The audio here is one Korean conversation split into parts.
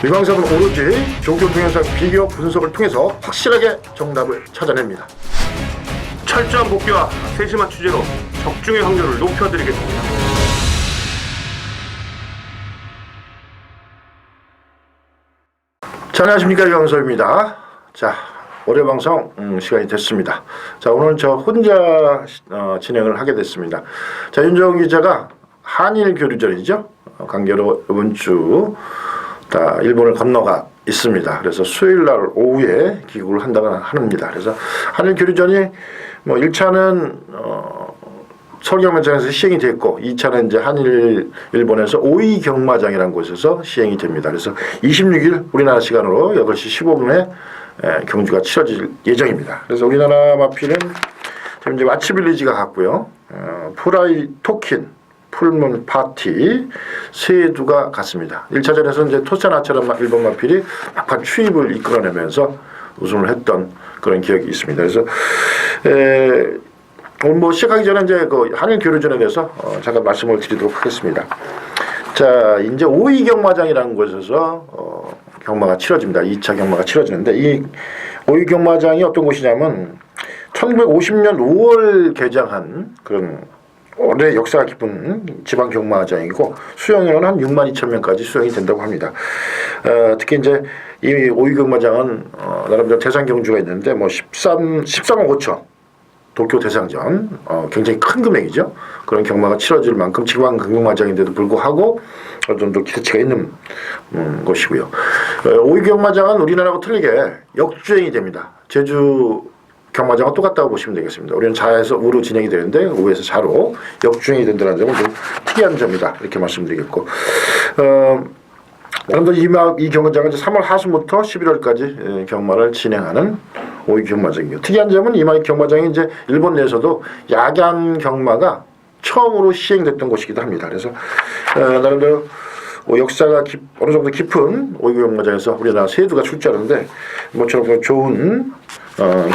위광섭은 오로지 종교 동영상 비교 분석을 통해서 확실하게 정답을 찾아냅니다. 철저한 복귀와 세심한 취재로 적중의 확률을 높여드리겠습니다. 자, 안녕하십니까, 위광섭입니다. 자, 월요 방송 시간이 됐습니다. 자, 오늘 저 혼자 진행을 하게 됐습니다. 자, 윤정훈 기자가 한일 교류전이죠. 강제로 이번 주 일본을 건너가 있습니다. 그래서 수요일 날 오후에 귀국을 한다고 합니다. 그래서 한일 교류전이 뭐 1차는 서울경마장에서 시행이 됐고 2차는 이제 한일 일본에서 오이 경마장이라는 곳에서 시행이 됩니다. 그래서 26일 우리나라 시간으로 8시 15분에 경주가 치러질 예정입니다. 그래서 우리나라 마필은 지금 이제 와치빌리지가 갔고요. 프라이 토킨, 풀문 파티, 세두가 갔습니다. 1차전에서 이제 토사나처럼 일본 마필이 막판 추입을 이끌어내면서 우승을 했던 그런 기억이 있습니다. 그래서 오늘 뭐 시작하기 전에 이제 그 한일 교류전에 대해서 잠깐 말씀을 드리도록 하겠습니다. 자, 이제 오이 경마장이라는 곳에서 경마가 치러집니다. 2차 경마가 치러지는데 이 오이 경마장이 어떤 곳이냐면 1950년 5월 개장한 그런 오래 역사가 깊은 지방 경마장이고 수용인원은 한 6만 2천 명까지 수용이 된다고 합니다. 특히 이제 이 오이 경마장은 나름대로 대상 경주가 있는데 뭐 13억 5천 도쿄 대상전 굉장히 큰 금액이죠. 그런 경마가 치러질 만큼 지방 경마장인데도 불구하고 어느 정도 기대치가 있는 곳이고요. 오이 경마장은 우리나라하고 틀리게 역주행이 됩니다. 제주 경마장과 똑같다고 보시면 되겠습니다. 우리는 좌에서 우로 진행이 되는데 우에서 좌로 역주행이 된다는 점은 좀 특이한 점이다 이렇게 말씀드리겠고, 이 경마장은 3월 하순부터 11월까지 경마를 진행하는 오이 경마장이요. 특이한 점은 이 경마장이 이제 일본 내에서도 야간 경마가 처음으로 시행됐던 곳이기도 합니다. 그래서 나름대로 역사가 어느 정도 깊은 오이 경마장에서 우리나라 세두가 출전하는데 모처럼 좋은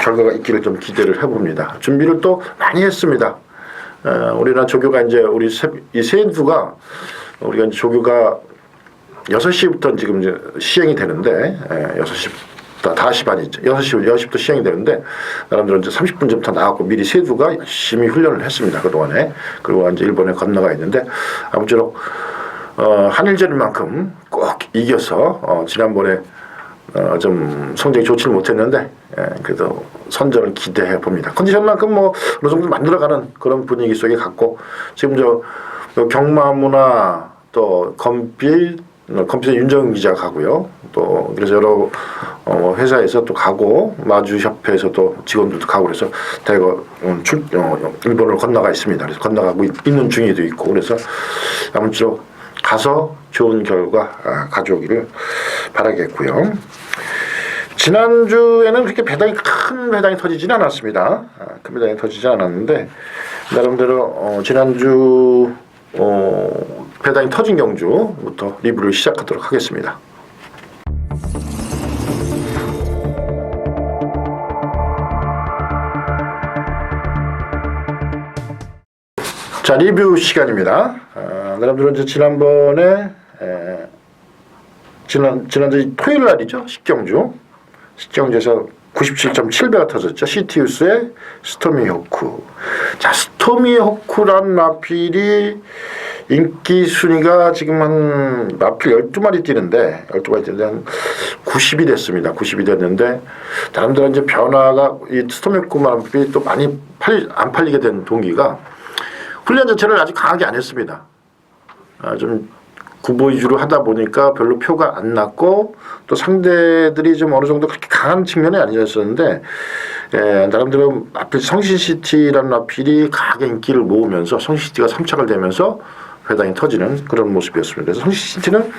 결과가 있기를 좀 기대를 해봅니다. 준비를 또 많이 했습니다. 우리나라 조교가 이제 이 세두가 우리가 이제 조교가 6시부터 지금 이제 시행이 되는데 6시부터 5시 반이죠. 6시부터 시행이 되는데 나름대로 이제 30분 전부터 나왔고 미리 세두가 열심히 훈련을 했습니다. 그동안에. 그리고 이제 일본에 건너가 있는데 아무쪼록 한일전인 만큼 꼭 이겨서 지난번에 좀 성적이 좋지는 못했는데 그래도 선전을 기대해 봅니다. 컨디션만큼 뭐 어느 정도 만들어가는 그런 분위기 속에 갔고 지금 저 경마문화 또 컴퓨터 윤정은 기자가 가고요. 또 그래서 여러 회사에서 또 가고 마주협회에서 또 직원들도 가고 그래서 대거 일본을 건너가 있습니다. 그래서 건너가고 있는 중에도 있고 그래서 아무쪼록 가서 좋은 결과 가져오기를 바라겠고요. 지난주에는 그렇게 큰 배당이 터지지는 않았습니다. 큰 배당이 터지지 않았는데 나름대로 지난주 배당이 터진 경주부터 리뷰를 시작하도록 하겠습니다. 자, 리뷰 시간입니다. 나름대로 이제 지난주 토요일 날이죠. 식경주에서 97.7배가 터졌죠. 시티우스의 스토미호쿠. 자, 스토미호쿠란 마필이 인기 순위가 지금 한 마필 12마리 뛰는데 한 90이 됐습니다. 90이 됐는데 나름대로 이제 변화가 이 스토미호쿠 마필이 또 많이 안 팔리게 된 동기가 훈련 자체를 아주 강하게 안 했습니다. 좀 구보 위주로 하다 보니까 별로 표가 안 났고 또 상대들이 좀 어느 정도 그렇게 강한 측면이 아니었었는데 나름대로 마필 성신시티라는 마필이 강하게 인기를 모으면서 성신시티가 3착을 되면서 회당이 터지는 그런 모습이었습니다. 그래서 성신시티는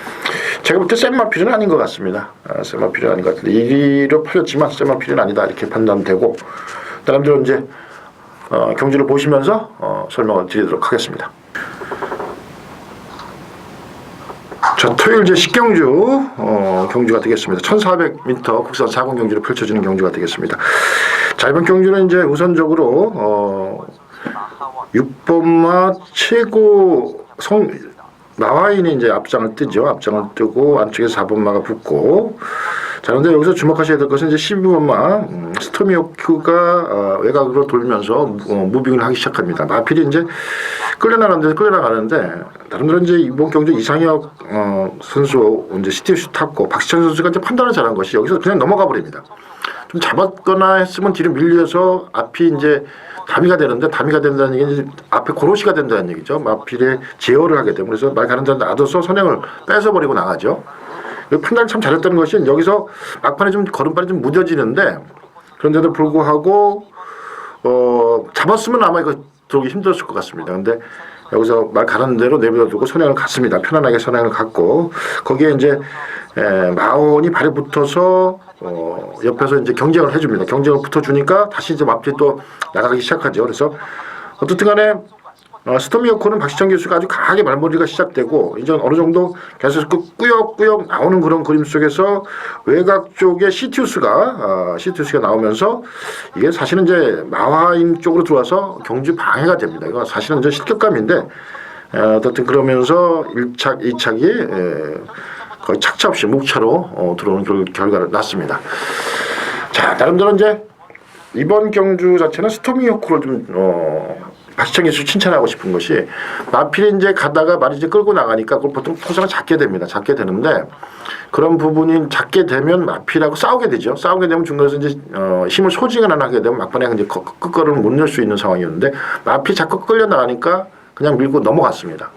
제가 볼 때 센 마필은 아닌 것 같습니다. 센 마필은 아닌 것 같은데 1위로 팔렸지만 센 마필은 아니다 이렇게 판단되고 나름대로 이제 경주를 보시면서 설명을 드리도록 하겠습니다. 자, 토요일 제 식경주 경주가 되겠습니다. 1400m 국산 4군 경주로 펼쳐지는 경주가 되겠습니다. 자, 이번 경주는 이제 우선적으로 6번마 최고 마와인이 이제 앞장을 뜨죠. 앞장을 뜨고 안쪽에 4번마가 붙고. 자, 그런데 여기서 주목하셔야 될 것은 이제 12번마 스토미오큐가 외곽으로 돌면서 무빙을 하기 시작합니다. 마필이 이제 끌려나가는데 나름대로 이제 이번 경주 이상혁 선수 이제 시티우스 탔고 박시찬 선수가 이제 판단을 잘한 것이 여기서 그냥 넘어가 버립니다. 좀 잡았거나 했으면 뒤로 밀려서 앞이 이제 다미가 되는데 다미가 된다는 얘기는 이제 앞에 고로시가 된다는 얘기죠. 마필에 제어를 하게 되고 그래서 말 가는 데는 놔둬서 선행을 뺏어버리고 나가죠. 판단을 참 잘했다는 것이 여기서 막판에 좀 걸음발이 좀 무뎌지는데 그런데도 불구하고 잡았으면 아마 이거 들어오기 힘들었을 것 같습니다. 근데 여기서 말 가는 대로 내버려두고 선행을 갔습니다. 편안하게 선행을 갔고 거기에 이제 마온이 발에 붙어서 옆에서 이제 경쟁을 해줍니다. 경쟁을 붙어주니까 다시 이제 마필이 또 나가기 시작하죠. 그래서 어떻든 간에 스토미오코는 박시찬 교수가 아주 강하게 말머리가 시작되고 이제 어느 정도 계속 꾸역꾸역 나오는 그런 그림 속에서 외곽 쪽에 시티우스가 나오면서 이게 사실은 이제 마와인 쪽으로 들어와서 경주 방해가 됩니다. 이거 사실은 이제 실격감인데 어쨌든 그러면서 1착, 2착이 거의 착차 없이 묵차로 들어오는 결과를 났습니다. 자, 나름대로 이제 이번 경주 자체는 스토미오코를 좀 박시찬 교수 칭찬하고 싶은 것이 마필이 이제 가다가 말이 이제 끌고 나가니까 그걸 보통 포장을 잡게 됩니다. 잡게 되는데 그런 부분이 잡게 되면 마필하고 싸우게 되죠. 싸우게 되면 중간에서 이제 힘을 소진을 안 하게 되면 막판에 이제 끝걸음을 못 낼 수 있는 상황이었는데 마필이 자꾸 끌려 나가니까 그냥 밀고 넘어갔습니다.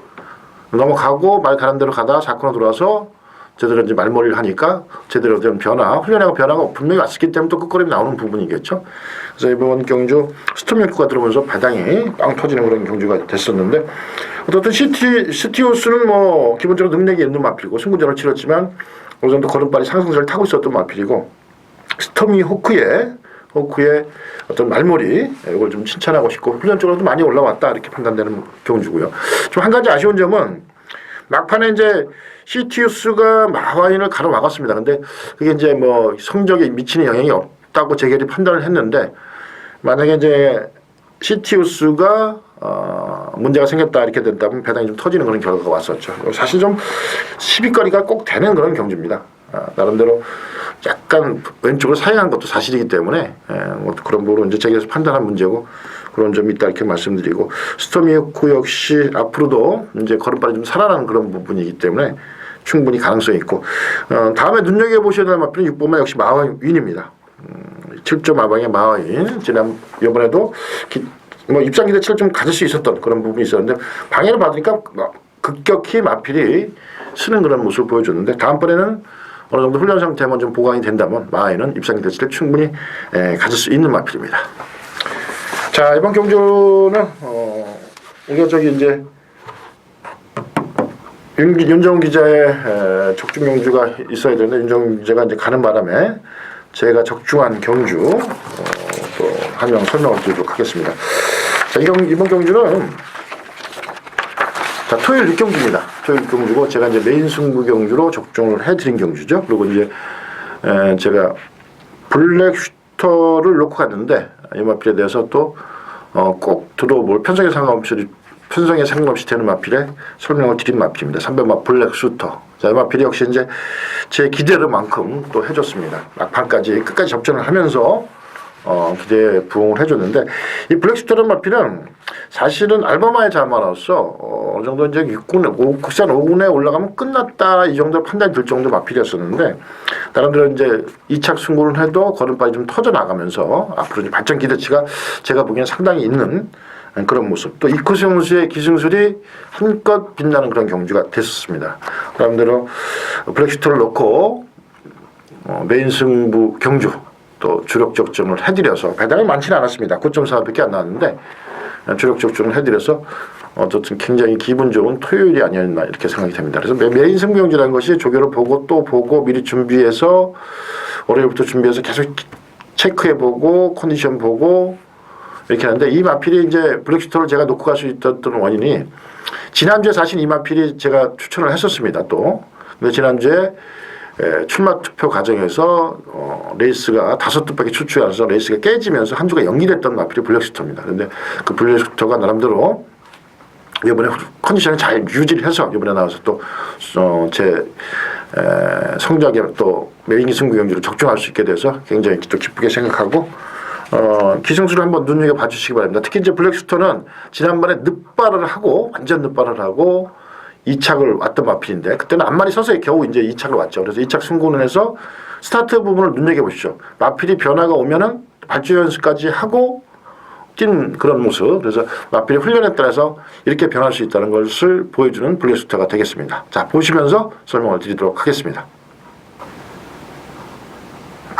넘어가고 말 가는 대로 가다가 사건으로 들어와서 제대로 이제 말머리를 하니까 제대로 된 훈련하고 변화가 분명히 왔었기 때문에 또 끝걸음이 나오는 부분이겠죠. 그래서 이번 경주 스토미오쿠가 들어오면서 바닥이 빵 터지는 그런 경주가 됐었는데 어쨌든 시티우스는 뭐 기본적으로 능력이 있는 마필이고 승부전을 치렀지만 어느 정도 걸음발이 상승세를 타고 있었던 마필이고 스토미호크의 어떤 말머리 이걸 좀 칭찬하고 싶고 훈련적으로도 많이 올라왔다 이렇게 판단되는 경주고요. 좀 한 가지 아쉬운 점은 막판에 이제 시티우스가 마와인을 가로막았습니다. 근데 그게 이제 뭐 성적에 미치는 영향이 없다고 재결이 판단을 했는데 만약에 이제 시티우스가 문제가 생겼다 이렇게 된다면 배당이 좀 터지는 그런 결과가 왔었죠. 사실 좀 시비거리가 꼭 되는 그런 경주입니다. 나름대로 약간 왼쪽으로 사행한 것도 사실이기 때문에 뭐 그런 부분으로 이제 재결에서 판단한 문제고 그런 점이 있다 이렇게 말씀드리고 스토미오쿠 역시 앞으로도 이제 걸음발이 좀 살아나는 그런 부분이기 때문에 충분히 가능성이 있고 다음에 눈여겨보셔야 될 마필은 6번마 역시 마와인입니다. 7점 마방의 마와인 이번에도 뭐 입상 기대치를 좀 가질 수 있었던 그런 부분이 있었는데 방해를 받으니까 급격히 마필이 쓰는 그런 모습을 보여줬는데 다음번에는 어느 정도 훈련 상태만 좀 보강이 된다면 마와인은 입상 기대치를 충분히 가질 수 있는 마필입니다. 자, 이번 경주는 우리가 저기 이제 윤정훈 기자의 적중 경주가 있어야 되는데 윤정훈 기자가 이제 가는 바람에 제가 적중한 경주 또 한 명 설명을 드리도록 하겠습니다. 자, 이번 경주는 자, 토요일 6경주입니다. 토요일 6경주고 제가 이제 메인 승부 경주로 적중을 해드린 경주죠. 그리고 이제 제가 블랙 슈터를 놓고 갔는데 이 마필에 대해서 또 꼭 들어볼 편성에 상관없이 되는 마필에 설명을 드린 마필입니다. 300마 블랙 슈터. 자, 이 마필이 역시 이제 제 기대만큼 또 해줬습니다. 막판까지 끝까지 접전을 하면서 기대에 부응을 해줬는데 이 블랙 슈터라는 마필은 사실은 알바마의 자마로서 어느 정도 이제 국산 5군에 올라가면 끝났다 이 정도 판단이 들 정도 마필이었었는데 나름대로 이제 2착 승부를 해도 걸음발이 좀 터져 나가면서 앞으로 이제 발전 기대치가 제가 보기엔 상당히 있는 그런 모습. 또 이쿠 선수의 기승술이 한껏 빛나는 그런 경주가 됐었습니다. 나름대로 블랙슈터를 놓고 메인 승부 경주 또 주력 적중을 해드려서 배당이 많지는 않았습니다. 9.4밖에 안 나왔는데 주력 적중을 해드려서 어쨌든 굉장히 기분 좋은 토요일이 아니었나 이렇게 생각이 됩니다. 그래서 메인 승부 경주라는 것이 조교를 보고 또 보고 미리 준비해서 월요일부터 준비해서 계속 체크해보고 컨디션 보고 이렇게 하는데 이 마필이 이제 블랙슈터를 제가 놓고 갈 수 있었던 원인이 지난주에 사실 이 마필이 제가 추천을 했었습니다. 또 근데 지난주에 출마 투표 과정에서 레이스가 5뚝밖에 추출이 안 돼서 레이스가 깨지면서 한 주가 연기됐던 마필이 블랙슈터입니다. 그런데 그 블랙슈터가 나름대로 이번에 컨디션을 잘 유지를 해서 이번에 나와서 또 제 성적에 또 메인 승부 경기를 적중할 수 있게 돼서 굉장히 또 기쁘게 생각하고 기승수를 한번 눈여겨 봐주시기 바랍니다. 특히 이제 블랙슈터는 지난번에 늑발을 하고 완전 늑발을 하고 2착을 왔던 마필인데 그때는 앞만이 서서히 겨우 이제 2착을 왔죠. 그래서 2착 승부는 해서 스타트 부분을 눈여겨 보시죠. 마필이 변화가 오면은 발주 연습까지 하고 뛴 그런 모습. 그래서 마필의 훈련에 따라서 이렇게 변할 수 있다는 것을 보여주는 블랙슈터가 되겠습니다. 자, 보시면서 설명을 드리도록 하겠습니다.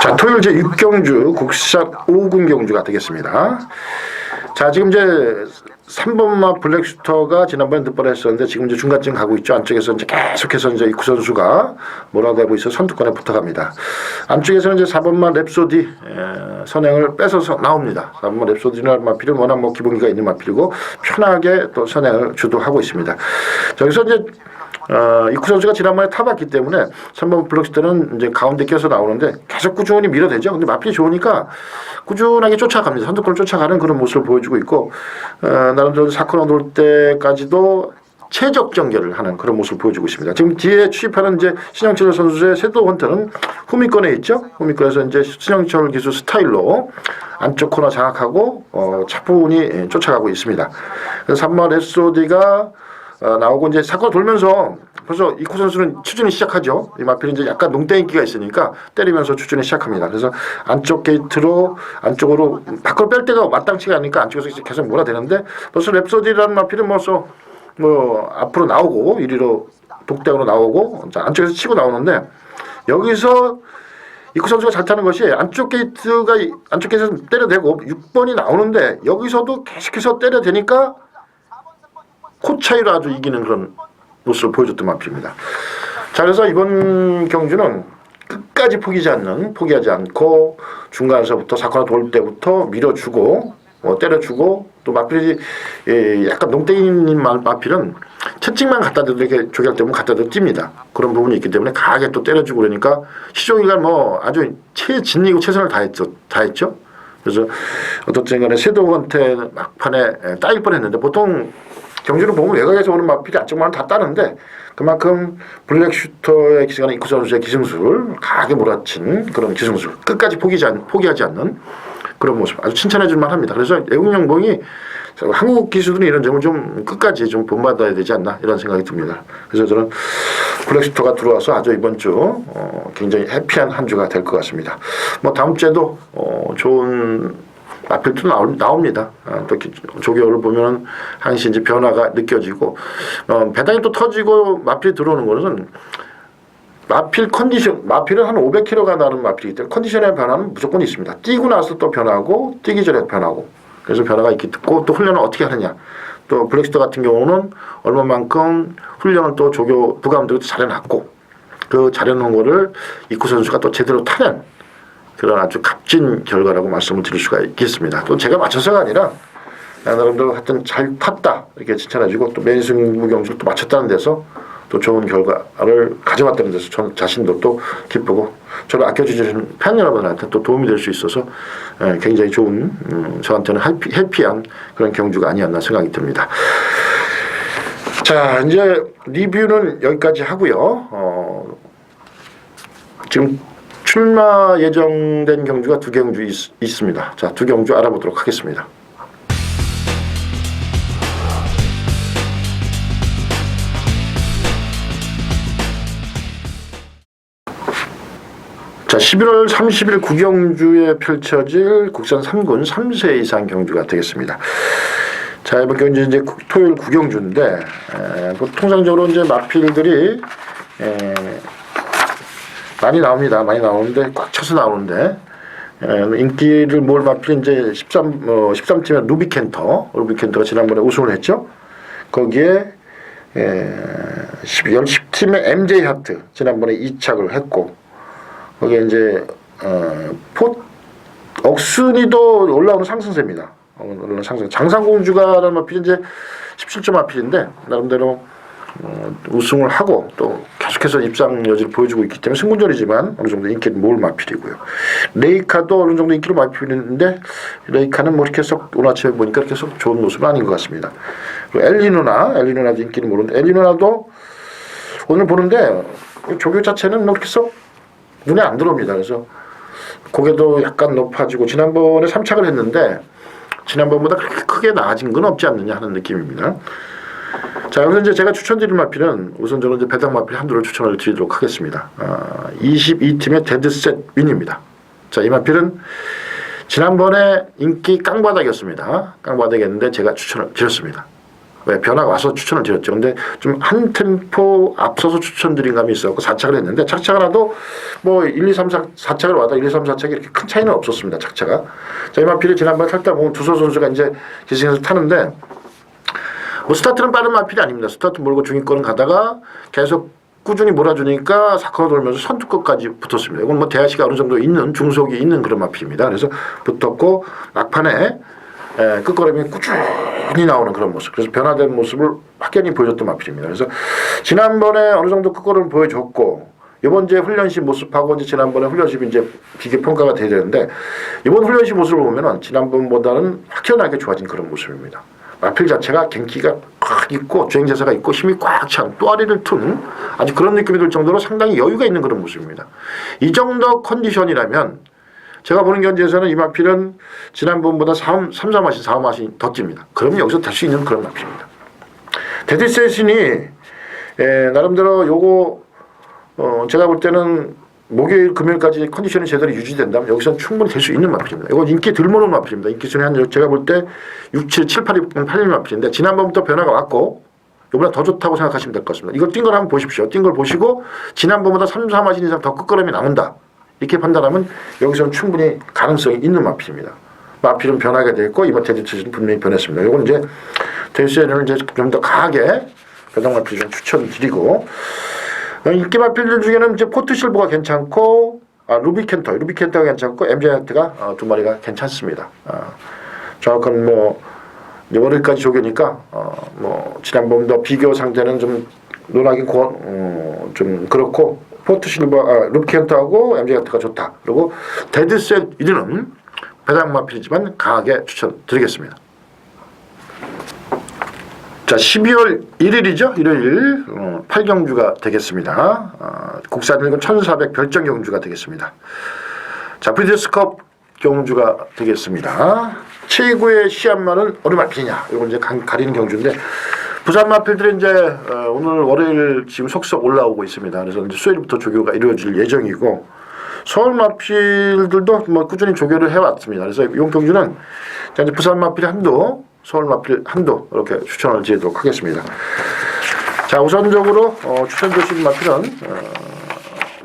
자, 토요일 제6경주 국산 5군 경주가 되겠습니다. 자, 지금 이제 3번마 블랙슈터가 지난번에 득발을 했었는데 지금 이제 중간쯤 가고 있죠. 안쪽에서 이제 계속해서 이제 이쿠 선수가 몰아내고 있어 선두권에 붙어갑니다. 안쪽에서는 이제 4번마 랩소디 선행을 뺏어서 나옵니다. 4번마 랩소디는 마필은 워낙 뭐 기본기가 있는 마필이고 편하게 또 선행을 주도하고 있습니다. 저기서 이제 이쿠 선수가 지난번에 타봤기 때문에 3번 블랙슈터는 이제 가운데 껴서 나오는데 계속 꾸준히 밀어대죠. 근데 마필이 좋으니까 꾸준하게 쫓아갑니다. 선두권을 쫓아가는 그런 모습을 보여주고 있고 나름대로 4코너 돌 때까지도 최적 정결을 하는 그런 모습을 보여주고 있습니다. 지금 뒤에 추집하는 이제 신영철 선수의 섀도우 헌터는 후미권에 있죠. 후미권에서 이제 신영철 기수 스타일로 안쪽 코너 장악하고 차분히 쫓아가고 있습니다. 그래서 3번 랩소디가 나오고 이제 사코 돌면서 벌써 이쿠 선수는 추진을 시작하죠. 이 마필은 이제 약간 농땡이기가 있으니까 때리면서 추진을 시작합니다. 그래서 안쪽 게이트로 안쪽으로 밖으로 뺄 때가 마땅치가 않으니까 안쪽에서 계속 몰아대는데 벌써 랩소디라는 마필은 벌써 뭐 앞으로 나오고 1위로 독대으로 나오고 안쪽에서 치고 나오는데 여기서 이쿠 선수가 잘 타는 것이 안쪽 게이트에서 때려대고 6번이 나오는데 여기서도 계속해서 때려대니까 코 차이로 아주 이기는 그런 모습을 보여줬던 마필입니다. 자, 그래서 이번 경주는 끝까지 포기하지 않고 중간에서부터 4코너 돌 때부터 밀어주고 때려주고 또 마필이 약간 농땡이인 마필은 채찍만 갖다 대도 이렇게 조결되면 갖다 대도 뜁니다. 그런 부분이 있기 때문에 강하게 또 때려주고 그러니까 시종이가 뭐 아주 최진이고 최선을 다했죠. 그래서 어떻든 간에 섀도우한테 막판에 따일 뻔했는데 보통 경주를 보면 외곽에서 오는 마필이 안쪽만 다 따는데 그만큼 블랙슈터의 기승하는 이쿠 선수의 기승술 강하게 몰아친 그런 기승술 끝까지 포기하지 않는 그런 모습 아주 칭찬해줄만 합니다. 그래서 외국 연봉이 한국 기수들은 이런 점을 좀 끝까지 좀 본받아야 되지 않나 이런 생각이 듭니다. 그래서 저는 블랙슈터가 들어와서 아주 이번 주 굉장히 해피한 한 주가 될 것 같습니다. 뭐 다음 주에도 좋은 마필도 나옵니다. 또 조교를 보면 항시 이제 변화가 느껴지고 배당이 또 터지고 마필이 들어오는 것은 마필은 한 500km가 나는 마필이기 때문에 컨디션의 변화는 무조건 있습니다. 뛰고 나서 또 변하고 뛰기 전에 변하고 그래서 변화가 있기 때문에 또 훈련을 어떻게 하느냐 또 블랙슈터 같은 경우는 얼마만큼 훈련을 또 조교 부감독도 잘해놨고 그 잘해놓은 거를 이쿠 선수가 또 제대로 타는 그런 아주 값진 결과라고 말씀을 드릴 수가 있겠습니다. 또 제가 맞춰서가 아니라 나름대로 하여튼 잘 탔다 이렇게 칭찬해주고 또 메인 승부 경주를 또 맞췄다는 데서 또 좋은 결과를 가져왔다는 데서 저 자신도 또 기쁘고 저를 아껴주시는 팬 여러분한테 또 도움이 될 수 있어서 굉장히 좋은 저한테는 해피한 그런 경주가 아니었나 생각이 듭니다. 자, 이제 리뷰는 여기까지 하고요. 지금 출마 예정된 경주가 2경주 있습니다. 자, 2경주 알아보도록 하겠습니다. 자, 11월 30일 9경주에 펼쳐질 국산 3군 3세 이상 경주가 되겠습니다. 자, 이번 경주 이제 토요일 9경주인데 통상적으로 이제 마필들이 많이 나옵니다. 많이 나오는데 꽉 쳐서 나오는데 인기를 모을 마필이 이제 13팀의 루비켄터가 지난번에 우승을 했죠. 거기에 10팀의 MJ 하트 지난번에 2착을 했고 거기에 이제 억순이도 올라오는 상승세입니다. 장상공주가라는 마필이 이제 17점 마필인데 나름대로 우승을 하고 또 계속해서 입상 여지를 보여주고 있기 때문에 승군전이지만 어느 정도 인기를 모을 마필이고요. 레이카도 어느 정도 인기를 마필인데 레이카는 뭐 이렇게 썩 오늘 아침에 보니까 이렇게 썩 좋은 모습은 아닌 것 같습니다. 그리고 엘리 누나도 인기는 모르는데 엘리 누나도 오늘 보는데 조교 자체는 뭐 그렇게 썩 눈에 안 들어옵니다. 그래서 고개도 약간 높아지고 지난번에 3착을 했는데 지난번보다 그렇게 크게 나아진 건 없지 않느냐 하는 느낌입니다. 자, 여기서 이제 제가 추천드릴 마필은 우선 저는 이제 배당 마필 한두를 추천을 드리도록 하겠습니다. 22팀의 데드셋 윈입니다. 자, 이 마필은 지난번에 인기 깡바닥이었습니다. 깡바닥이었는데 제가 추천을 드렸습니다. 왜? 변화가 와서 추천을 드렸죠. 근데 좀 한 템포 앞서서 추천드린 감이 있었고 4착을 했는데 착착을 와도 뭐 1, 2, 3, 4착을 와도 1, 2, 3, 4착이 이렇게 큰 차이는 없었습니다. 착차가. 자, 이 마필이 지난번에 탈 때 보면 두소 선수가 이제 기승에서 타는데 뭐 스타트는 빠른 마필이 아닙니다. 스타트 몰고 중위권을 가다가 계속 꾸준히 몰아주니까 사커가 돌면서 선두권까지 붙었습니다. 이건 뭐 대하시가 어느 정도 있는 중속이 있는 그런 마필입니다. 그래서 붙었고 막판에 끝걸음이 꾸준히 나오는 그런 모습. 그래서 변화된 모습을 확연히 보여줬던 마필입니다. 그래서 지난번에 어느 정도 끝걸음을 보여줬고 이번 이제 훈련시 모습하고 이제 지난번에 훈련시 이제 비교 평가가 돼야 되는데 이번 훈련시 모습을 보면은 지난번보다는 확연하게 좋아진 그런 모습입니다. 마필 자체가 gen기가 꽉 있고 주행자세가 있고 힘이 꽉 찬 또아리를 튼 아주 그런 느낌이 들 정도로 상당히 여유가 있는 그런 모습입니다. 이 정도 컨디션이라면 제가 보는 견지에서는 이 마필은 지난번보다 3, 4마신, 4마신 더 찝니다. 그러면 여기서 될 수 있는 그런 마필입니다. 데드셋이 나름대로 요거 제가 볼 때는 목요일 금요일까지 컨디션이 제대로 유지된다면 여기서 충분히 될 수 있는 마필입니다. 이거 인기 들모는 마필입니다. 인기 순위 한 제가 볼 때 6, 7, 7, 8, 8일 마필인데 지난번부터 변화가 왔고 이번에 더 좋다고 생각하시면 될 것 같습니다. 이걸 뛴 걸 한번 보십시오. 뛴 걸 보시고 지난번보다 3, 4마신 이상 더 끝걸음이 나온다. 이렇게 판단하면 여기서는 충분히 가능성이 있는 마필입니다. 마필은 변하게 됐고 이번 데드셋은 분명히 변했습니다. 이건 이제 데드셋을 이제 좀 더 강하게 배당 마필 좀 추천드리고 인기 마필들 중에는 이제 포트실버가 괜찮고 루비켄터가 괜찮고 MJ하트가 두 마리가 괜찮습니다. 정확한 뭐 월요일까지 조교니까 뭐 지난번보다 비교 상태는 좀 논하기 좀 그렇고 포트실버 루비켄터하고 MJ하트가 좋다. 그리고 데드셋 1위는 배당 마필이지만 강하게 추천드리겠습니다. 자, 12월 1일이죠. 일요일 8경주가 되겠습니다. 국산일은 1400 별정 경주가 되겠습니다. 자, 브리드스컵 경주가 되겠습니다. 최고의 시합만은 어느 마필이냐. 이건 이제 가리는 경주인데 부산 마필들이 이제 오늘 월요일 지금 속속 올라오고 있습니다. 그래서 이제 수요일부터 조교가 이루어질 예정이고 서울 마필들도 뭐 꾸준히 조교를 해왔습니다. 그래서 이번 경주는 이제 부산 마필 한두 서울 마필 한도 이렇게 추천을 드리도록 하겠습니다. 자, 우선적으로 추천 주신 마필은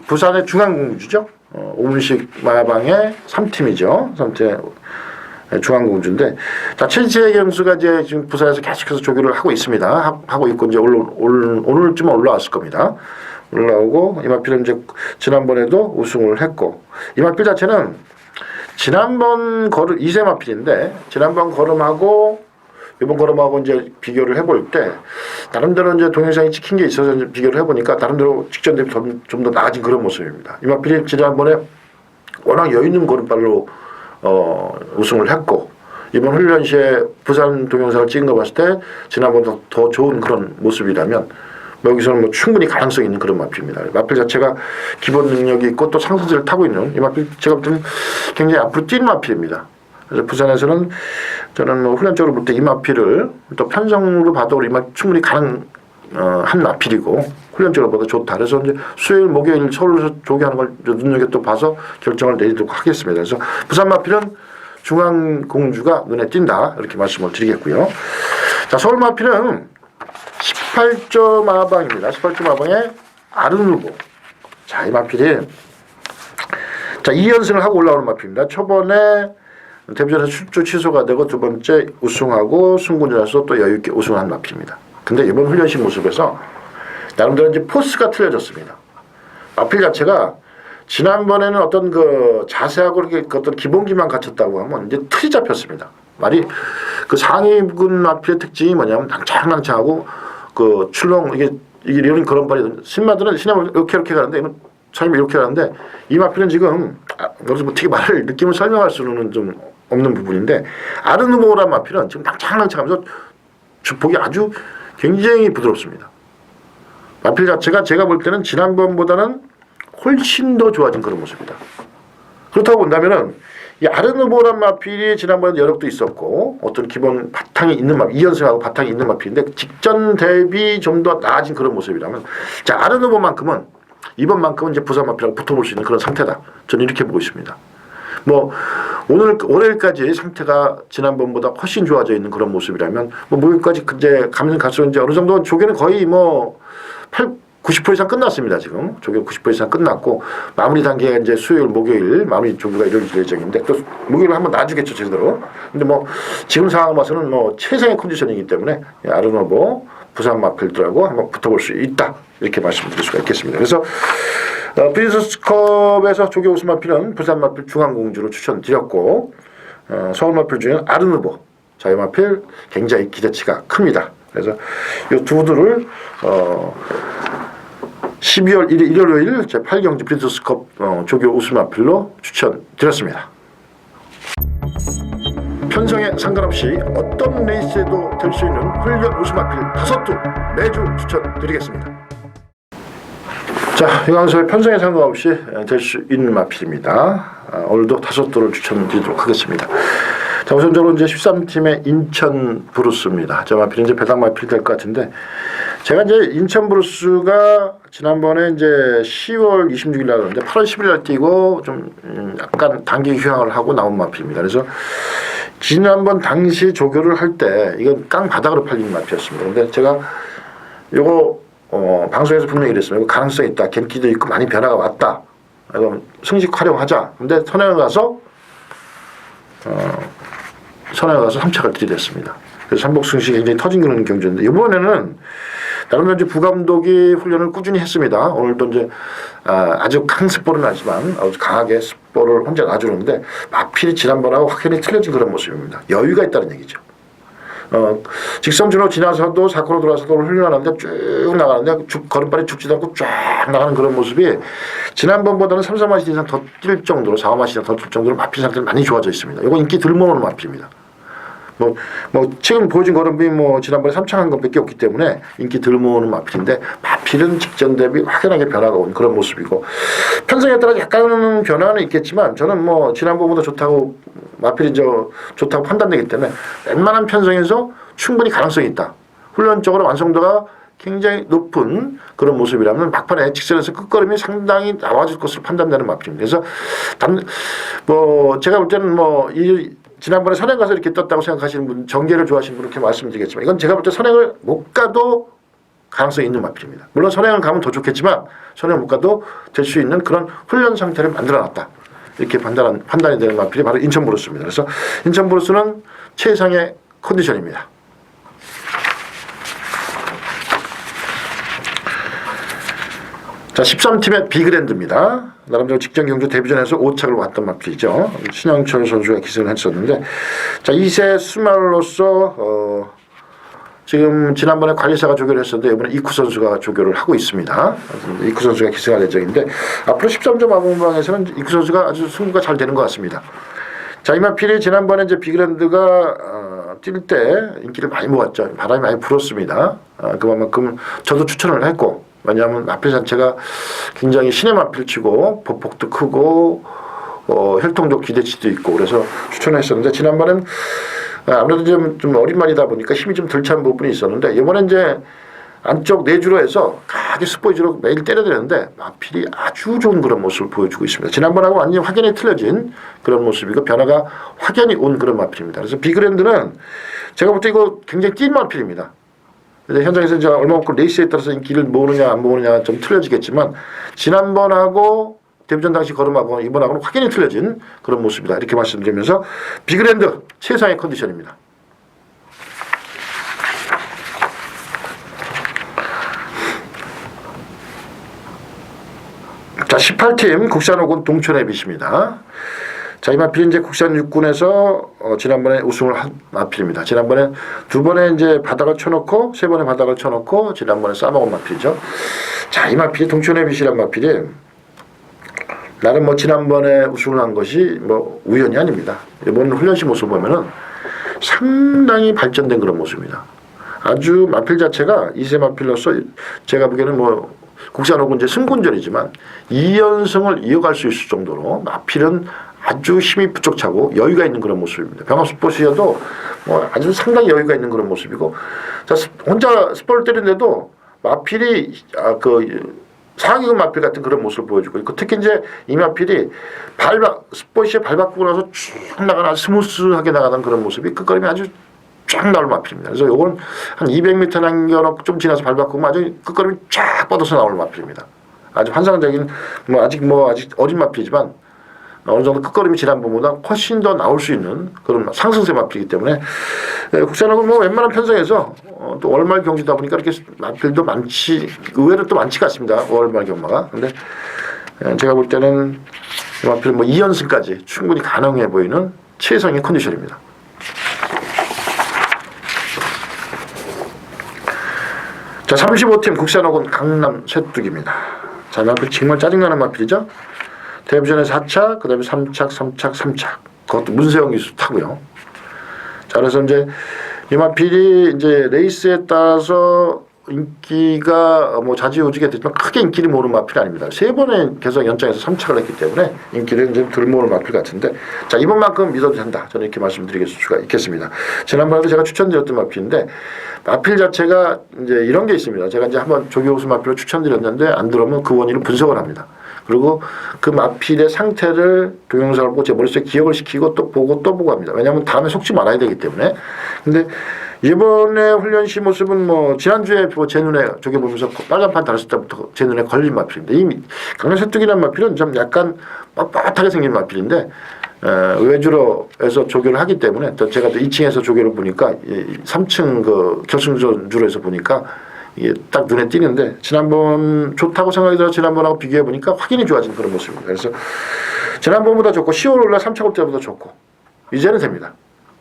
부산의 중앙공주죠. 오문식 마방의 3팀이죠. 3팀 중앙공주인데, 자, 최지혜 경수가 이제 지금 부산에서 계속해서 조교를 하고 있습니다. 하고 있고 이제 오늘쯤 올라왔을 겁니다. 올라오고 이 마필은 이제 지난번에도 우승을 했고 이 마필 자체는 지난번 걸음 2세 마필인데 지난번 걸음하고 이번 걸음하고 이제 비교를 해볼 때 나름대로 이제 동영상이 찍힌 게 있어서 이제 비교를 해보니까 나름대로 직전 대비 좀 더 나아진 그런 모습입니다. 이 마필이 지난번에 워낙 여유 있는 걸음발로 우승을 했고 이번 훈련시에 부산 동영상을 찍은 거 봤을 때 지난번보다 더 좋은 그런 모습이라면 여기서는 뭐 충분히 가능성이 있는 그런 마필입니다. 마필 자체가 기본 능력이 있고 또 상승세를 타고 있는 이 마필 제가 볼 때는 굉장히 앞으로 뛴 마필입니다. 그래서 부산에서는 저는 뭐 훈련적으로 볼 때 이 마필을 또 편성으로 봐도 이 마필 충분히 가능한 마필이고 훈련적으로 보다 좋다. 그래서 이제 수요일, 목요일 서울에서 조교하는 걸 눈여겨 또 봐서 결정을 내리도록 하겠습니다. 그래서 부산 마필은 중앙공주가 눈에 띈다 이렇게 말씀을 드리겠고요. 자, 서울 마필은 18점 마방입니다. 18점 마방에 아르누보. 자, 이 마필이 자 2연승을 하고 올라오는 마필입니다. 초반에 데뷔전에서 출조 취소가 되고 두 번째 우승하고 승군전에서 또 여유있게 우승한 마필입니다. 근데 이번 훈련식 모습에서 나름대로 이제 포스가 틀려졌습니다. 마필 자체가 지난번에는 어떤 그 자세하고 이렇게 어떤 기본기만 갖췄다고 하면 이제 틀이 잡혔습니다. 말이 그 상위군 마필의 특징이 뭐냐면 낭창낭창하고 그 출렁 이게 이런 그런 발이 신마들은 신임을 이렇게 가는데 이건 사람이 이렇게 하는데 이 마필은 지금 여기서 뭐 어떻게 말을 느낌을 설명할 수는 좀 없는 부분인데 아르누보란 마필은 지금 낭창낭창하면서 보기 아주 굉장히 부드럽습니다. 마필 자체가 제가 볼 때는 지난번보다는 훨씬 더 좋아진 그런 모습이다. 그렇다고 본다면은 이 아르누보란 마필이 지난번에 여력도 있었고 어떤 기본 바탕이 있는 마필, 2연승하고 바탕이 있는 마필인데 직전 대비 좀 더 나아진 그런 모습이라면 자 아르누보만큼은 이번만큼은 이제 부산 마필하고 붙어볼 수 있는 그런 상태다. 저는 이렇게 보고 있습니다. 뭐 월요일까지 상태가 지난번보다 훨씬 좋아져 있는 그런 모습이라면 뭐 목요일까지 이제 가면 갈수록 이제 어느 정도 조개는 거의 뭐 90% 이상 끝났습니다. 지금 조개 90% 이상 끝났고 마무리 단계가 이제 수요일, 목요일 마무리 조개가 이루어질 예정인데 또 목요일 한번 놔주겠죠 제대로. 근데 뭐 지금 상황 봐서는 뭐 최상의 컨디션이기 때문에 아르누보 부산 마필들하고 한번 붙어볼 수 있다 이렇게 말씀드릴 수가 있겠습니다. 그래서 프린스컵에서 조개 우승 마필은 부산 마필 중앙공주로 추천드렸고 서울 마필 중에는 아르누보 자유 마필 굉장히 기대치가 큽니다. 그래서 이 두들을 12월 1일 일요일 제8경기 프린스컵 조교 우승 마필로 추천드렸습니다. 편성에 상관없이 어떤 레이스에도 될 수 있는 훈련 우승 마필 5두 매주 추천드리겠습니다. 자, 이광수의 편성에 상관없이 될 수 있는 마필입니다. 오늘도 5두를 추천드리도록 하겠습니다. 자, 우선적으로 이제 13팀의 인천 브루스입니다. 저 마필은 이제 배당 마필이 될 것 같은데, 제가 이제 인천 브루스가 지난번에 이제 10월 26일 날 그러는데 8월 10일 날 뛰고 좀 약간 단기 휴양을 하고 나온 마필입니다. 그래서 지난번 당시 조교를 할 때 이건 깡 바닥으로 팔린 마필이었습니다. 근데 제가 요거 방송에서 분명히 이랬습니다. 이거 가능성이 있다. 갱기도 있고 많이 변화가 왔다. 그럼 승식 활용하자. 근데 선행을 가서 3차가 들이댔습니다. 그래서 삼복 승식이 굉장히 터진 그런 경주인데 이번에는 나름대로 이제 부감독이 훈련을 꾸준히 했습니다. 오늘도 이제 아주 강습볼은 아니지만 아주 강하게 습볼을 혼자 놔주는데 마필이 지난번하고 확연히 틀려진 그런 모습입니다. 여유가 있다는 얘기죠. 직선주로 지나서도 사코로 돌아서도 훈련하는데 쭉 나가는데 걸음발이 죽지도 않고 쫙 나가는 그런 모습이 지난번보다는 3, 4마시 이상 더 뛸 정도로 4, 5마시 이상 더 뛸 정도로 마필 상태가 많이 좋아져 있습니다. 이거 인기 들모으는 마필입니다. 지금 보여준 걸음이 지난번에 3차 한 것밖에 없기 때문에 인기 들모으는 마필인데 마필은 직전 대비 확연하게 변화가 온 그런 모습이고 편성에 따라 약간은 변화는 있겠지만 저는 지난번보다 좋다고 마필이 좋다고 판단되기 때문에 웬만한 편성에서 충분히 가능성이 있다. 훈련적으로 완성도가 굉장히 높은 그런 모습이라면 막판에 직선에서 끝걸음이 상당히 나와줄 것으로 판단되는 마필입니다. 그래서 제가 볼 때는 지난번에 선행 가서 이렇게 떴다고 생각하시는 분, 정계를 좋아하시는 분 이렇게 말씀드리겠지만 이건 제가 볼 때 선행을 못 가도 가능성이 있는 마필입니다. 물론 선행을 가면 더 좋겠지만 선행을 못 가도 될 수 있는 그런 훈련 상태를 만들어놨다. 이렇게 판단이 되는 마필이 바로 인천 브루스입니다. 그래서 인천 브루스는 최상의 컨디션입니다. 자, 13팀의 비그랜드입니다. 나름대로 직전 경주 데뷔전에서 5착을 왔던 마필이죠. 신영철 선수가 기승을 했었는데, 자, 2세 스말로서 지금 지난번에 관리사가 조교를 했었는데 이번에 이쿠 선수가 조교를 하고 있습니다. 이쿠 선수가 기승할 예정인데 앞으로 13점 아봉방에서는 이쿠 선수가 아주 승부가 잘 되는 것 같습니다. 자, 이 마필이 지난번에 이제 비그랜드가 뛸 때 인기를 많이 모았죠. 바람이 많이 불었습니다. 그만큼 저도 추천을 했고. 왜냐하면 마필 자체가 굉장히 신의 마필치고 보폭도 크고 혈통적 기대치도 있고 그래서 추천했었는데 지난번엔 아무래도 좀 어린 말이다 보니까 힘이 좀 덜 찬 부분이 있었는데 이번에 이제 안쪽 내주로 해서 강하게 스포이즈로 매일 때려야 되는데 마필이 아주 좋은 그런 모습을 보여주고 있습니다. 지난번하고 완전히 확연히 틀려진 그런 모습이고 변화가 확연히 온 그런 마필입니다. 그래서 비그랜드는 제가 볼 때 이거 굉장히 뛴 마필입니다. 현장에서 이제 얼마만큼 레이스에 따라서 인기를 모으느냐 안 모으느냐 좀 틀려지겠지만 지난번하고 데뷔전 당시 걸음하고 이번하고는 확연히 틀려진 그런 모습이다. 이렇게 말씀드리면서 비그랜드 최상의 컨디션입니다. 자, 18팀 국산호군 동촌의빛입니다. 자, 이 마필이 이제 국산 육군에서 지난번에 우승을 한 마필입니다. 지난번에 2번에 이제 바닥을 쳐놓고 3번에 바닥을 쳐놓고 지난번에 싸먹은 마필이죠. 자, 이 마필이 동촌의 빛이란 마필이 나름 지난번에 우승을 한 것이 우연이 아닙니다. 이번 훈련시 모습 보면은 상당히 발전된 그런 모습입니다. 아주 마필 자체가 2세 마필로서 제가 보기에는 뭐 국산호고 이제 승군절이지만 2연승을 이어갈 수 있을 정도로 마필은 아주 힘이 부쩍차고 여유가 있는 그런 모습입니다. 병합스포츠여도 뭐 아주 상당히 여유가 있는 그런 모습이고, 자, 혼자 스포를 때리는데도 마필이 상위급 마필 같은 그런 모습을 보여주고 있고, 특히 이제 이 마필이 스포츠에 발 바꾸고 나서 쭉 나가는 아주 스무스하게 나가는 그런 모습이 끝걸음이 아주 쫙 나올 마필입니다. 그래서 요건 한 200m 남겨놓고 좀 지나서 발 바꾸면 아주 끝걸음이 쫙 뻗어서 나올 마필입니다. 아주 환상적인 아직 어린 마필이지만 어느 정도 끝걸음이 지난번보다 훨씬 더 나올 수 있는 그런 상승세 마필이기 때문에 국산하고 뭐 웬만한 편성에서 또 월말 경주다 보니까 이렇게 마필도 의외로 또 많지가 않습니다. 월말 경마가. 근데 제가 볼 때는 이 마필은 뭐 2연승까지 충분히 가능해 보이는 최상의 컨디션입니다. 자, 35팀 국산호군 강남 쇠뚝입니다. 자, 이 마필 정말 짜증나는 마필이죠. 데뷔전에 4차, 그 다음에 3착. 그것도 문세영 기수 타고요. 자, 그래서 이제 이 마필이 이제 레이스에 따라서 인기가 뭐 좌지우지가 됐지만 크게 인기를 모으는 마필이 아닙니다. 3번의 개성 연장에서 3착을 했기 때문에 인기를 이제 덜 모으는 마필 같은데, 자, 이번만큼 믿어도 된다. 저는 이렇게 말씀드릴 수가 있겠습니다. 지난번에도 제가 추천드렸던 마필인데, 마필 자체가 이제 이런 게 있습니다. 제가 이제 한번 조기호수 마필을 추천드렸는데 안 들어오면 그 원인을 분석을 합니다. 그리고 그 마필의 상태를 동영상을 보고 제 머릿속에 기억을 시키고 또 보고 합니다. 왜냐하면 다음에 속지 말아야 되기 때문에. 근데 이번에 훈련 시 모습은 뭐 지난주에 제 눈에 저기 보면서 빨간판 달았을 때부터 제 눈에 걸린 마필인데, 이 강남 쇠뚝이라는 마필은 좀 약간 빳빳하게 생긴 마필인데 외주로에서 조교를 하기 때문에, 또 제가 또 2층에서 조교를 보니까 3층 그 결승전주로에서 보니까 이게 딱 눈에 띄는데, 지난번 좋다고 생각이 들어 지난번하고 비교해 보니까 확연히 좋아진 그런 모습입니다. 그래서 지난번보다 좋고 10월 올라 3차 올 때보다 좋고 이제는 됩니다.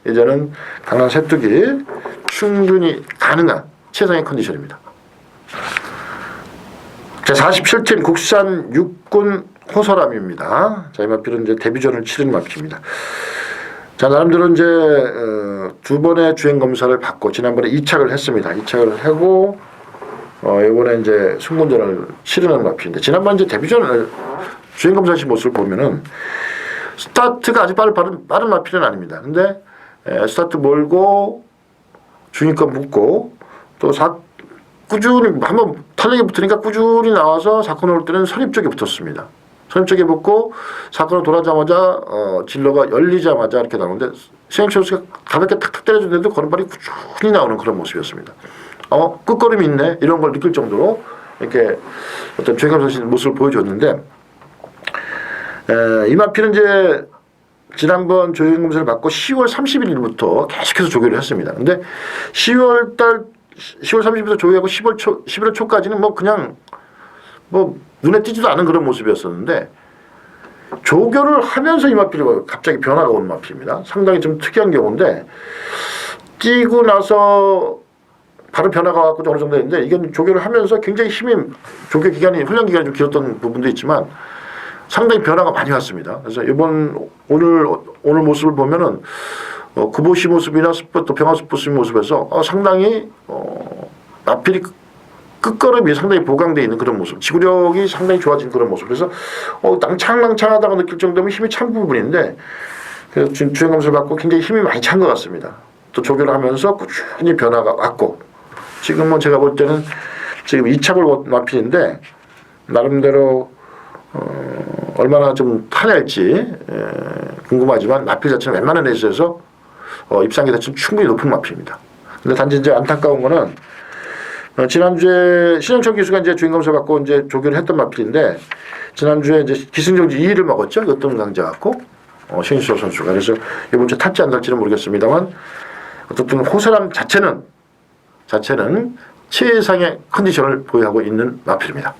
이제는 강남 쇠뚝이 충분히 가능한 최상의 컨디션입니다. 자, 47팀 국산 육군 호서람입니다. 자, 이 마필은 이제 데뷔전을 치른 마필입니다. 자, 나름대로 이제 2번의 주행 검사를 받고 지난번에 2착을 했습니다. 2착을 하고 이번에 이제 승군전을 치르는 마필인데, 지난번 이제 데뷔전을 주행 검사하신 모습을 보면은 스타트가 아주 빠른 마필은 아닙니다. 근데 스타트 몰고 중위권 붙고 또 꾸준히 한번 탄력이 붙으니까 꾸준히 나와서 사건 올 때는 선입 쪽에 붙었습니다. 선입 쪽에 붙고 사건을 돌아자마자 진로가 열리자마자 이렇게 나오는데, 시행철수가 가볍게 탁탁 때려주는데도 걸음발이 꾸준히 나오는 그런 모습이었습니다. 끝걸음이 있네 이런 걸 느낄 정도로 이렇게 어떤 주행감사신 모습을 보여줬는데, 이 마필은 이제 지난번 조행검사를 받고 10월 31일부터 계속해서 조교를 했습니다. 근데 10월 30일부터 조교하고 11월 초까지는 뭐 그냥 뭐 눈에 띄지도 않은 그런 모습이었었는데, 조교를 하면서 이 마필이 갑자기 변화가 온 마필입니다. 상당히 좀 특이한 경우인데, 뛰고 나서 바로 변화가 왔고 어느 정도 했는데, 이건 조교를 하면서 굉장히 조교 기간이, 훈련 기간이 좀 길었던 부분도 있지만 상당히 변화가 많이 왔습니다. 그래서 오늘 모습을 보면은 구보시 모습이나 또 병합스포츠 모습에서 상당히 마필이 끝걸음이 상당히 보강되어 있는 그런 모습, 지구력이 상당히 좋아진 그런 모습. 그래서 낭창낭창하다고 느낄 정도면 힘이 찬 부분인데, 그래서 주행검사를 받고 굉장히 힘이 많이 찬 것 같습니다. 또 조교를 하면서 꾸준히 변화가 왔고, 지금은 제가 볼 때는 지금 2착을 마필인데 나름대로 얼마나 좀 타낼지 궁금하지만 마필 자체는 웬만한 레이스에서 입상기 자체는 충분히 높은 마필입니다. 근데 단지 이제 안타까운 거는 지난주에 신영철 기수가 이제 주행검사 받고 이제 조교를 했던 마필인데, 지난주에 이제 기승전지 2위를 먹었죠. 어떤 강자 갖고 신수호 선수가. 그래서 이번 주 탈지 안 탈지는 모르겠습니다만 어쨌든 호사람 자체는 최상의 컨디션을 보유하고 있는 마필입니다.